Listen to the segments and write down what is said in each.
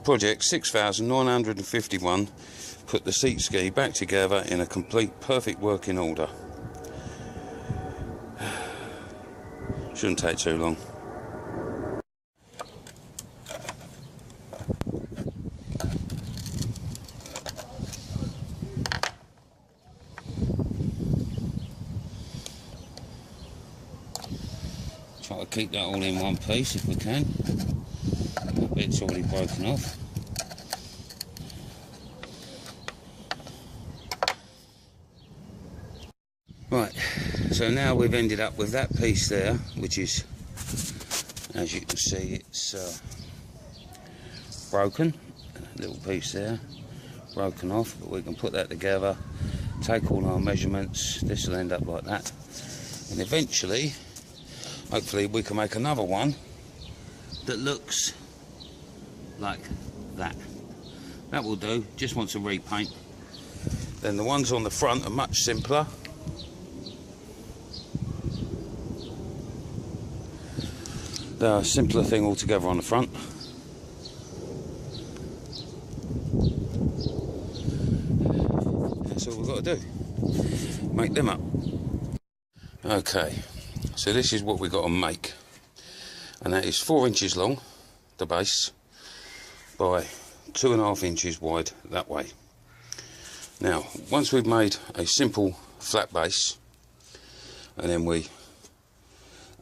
project 6,951, put the seat ski back together in a complete perfect working order. Shouldn't take too long. Try to keep that all in one piece if we can. That bit's already broken off. Right, so now we've ended up with that piece there, which is, as you can see, it's broken. A little piece there, broken off, but we can put that together, take all our measurements. This will end up like that, and eventually, hopefully, we can make another one that looks like that. That will do. Just want to repaint. Then the ones on the front are much simpler. They're a simpler thing altogether on the front. That's all we've got to do. Make them up. Okay, so this is what we've got to make. And that is 4 inches long, the base, by 2.5 inches wide that way. Now, once we've made a simple flat base, and then we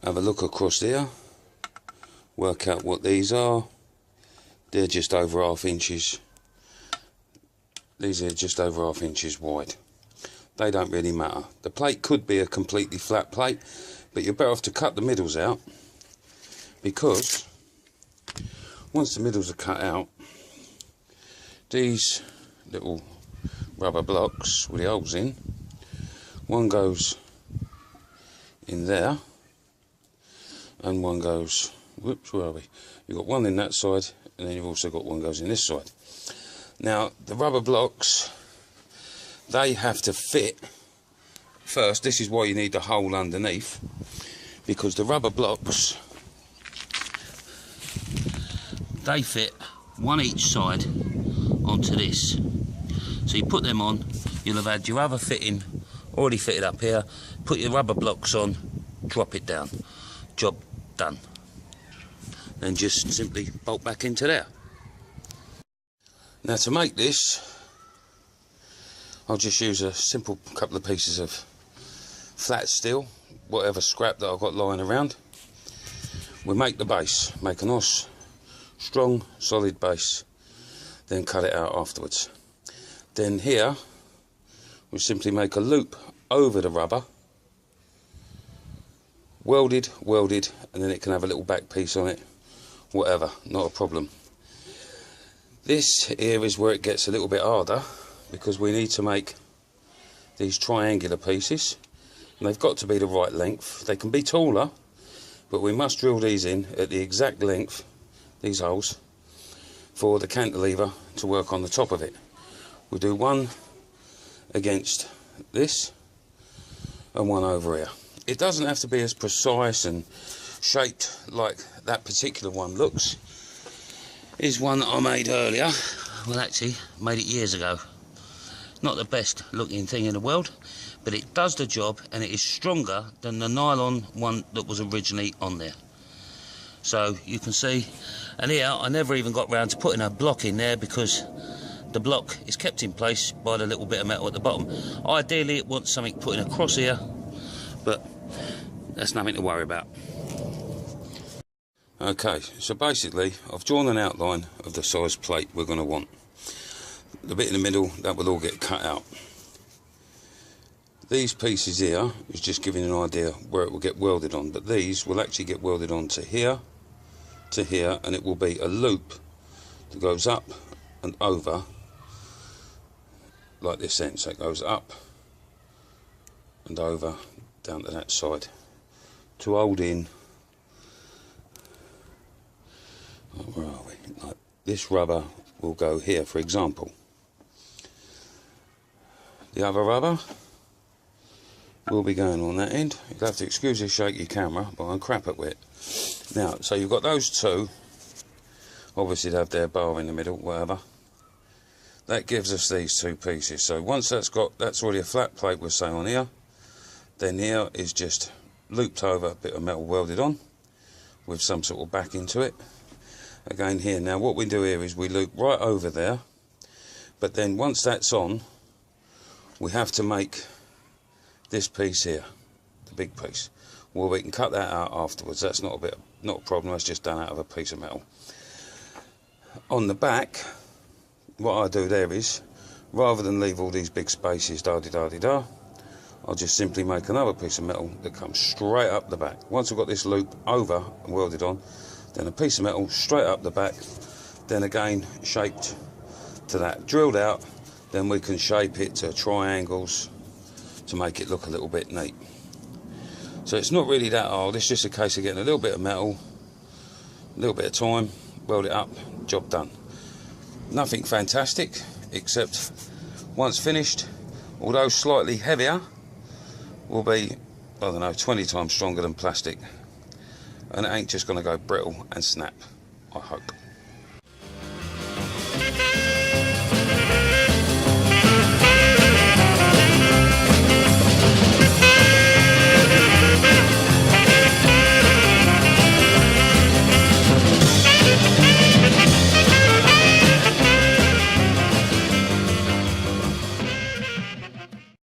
have a look across there, work out what these are. They're just over 1/2 inches. These are just over 1/2 inches wide. They don't really matter. The plate could be a completely flat plate, but you're better off to cut the middles out, because once the middles are cut out, these little rubber blocks with the holes in, one goes in there and one goes, whoops, where are we? You've got one in that side, and then you've also got one goes in this side. Now, the rubber blocks, they have to fit first. This is why you need the hole underneath, because the rubber blocks, they fit one each side onto this. So you put them on, you'll have had your other fitting already fitted up here, put your rubber blocks on, drop it down, job done. Then just simply bolt back into there. Now, to make this, I'll just use a simple couple of pieces of flat steel, whatever scrap that I've got lying around. We'll make the base, make a nice strong solid base, then cut it out afterwards. Then here we'll simply make a loop over the rubber, welded, and then it can have a little back piece on it, whatever, not a problem. This here is where it gets a little bit harder, because we need to make these triangular pieces, and they've got to be the right length. They can be taller, but we must drill these in at the exact length, these holes, for the cantilever to work on the top of it. We'll do one against this and one over here. It doesn't have to be as precise and shaped like that particular one looks. Here's one that I made earlier. Well, actually, made it years ago. Not the best looking thing in the world, but it does the job, and it is stronger than the nylon one that was originally on there. So you can see, and here I never even got round to putting a block in there, because the block is kept in place by the little bit of metal at the bottom. Ideally it wants something put in across here, but that's nothing to worry about. Okay, so basically I've drawn an outline of the size plate we're going to want. The bit in the middle, that will all get cut out. These pieces here is just giving an idea where it will get welded on, but these will actually get welded on to here, and it will be a loop that goes up and over like this end. So it goes up and over down to that side to hold in, where are we, like this rubber will go here, for example. The other rubber will be going on that end. You'll have to excuse this shaky camera, but I'm crap at it. Now, so you've got those two Obviously they have their bar in the middle, whatever. That gives us these two pieces. So once that's already a flat plate, we'll say, on here. Then here is just looped over, a bit of metal welded on with some sort of back into it. Again here, now what we do here is we loop right over there, but then once that's on, we have to make this piece here, the big piece. Well, we can cut that out afterwards. That's not a problem. That's just done out of a piece of metal. On the back, what I do there is, rather than leave all these big spaces, da-di-da-di-da, I'll just simply make another piece of metal that comes straight up the back. Once I've got this loop over and welded on, then a piece of metal straight up the back, then again shaped to that, drilled out, then we can shape it to triangles to make it look a little bit neat. So it's not really that hard, it's just a case of getting a little bit of metal, a little bit of time, weld it up, job done. Nothing fantastic, except once finished, although slightly heavier, will be, I don't know, 20 times stronger than plastic. And it ain't just going to go brittle and snap, I hope.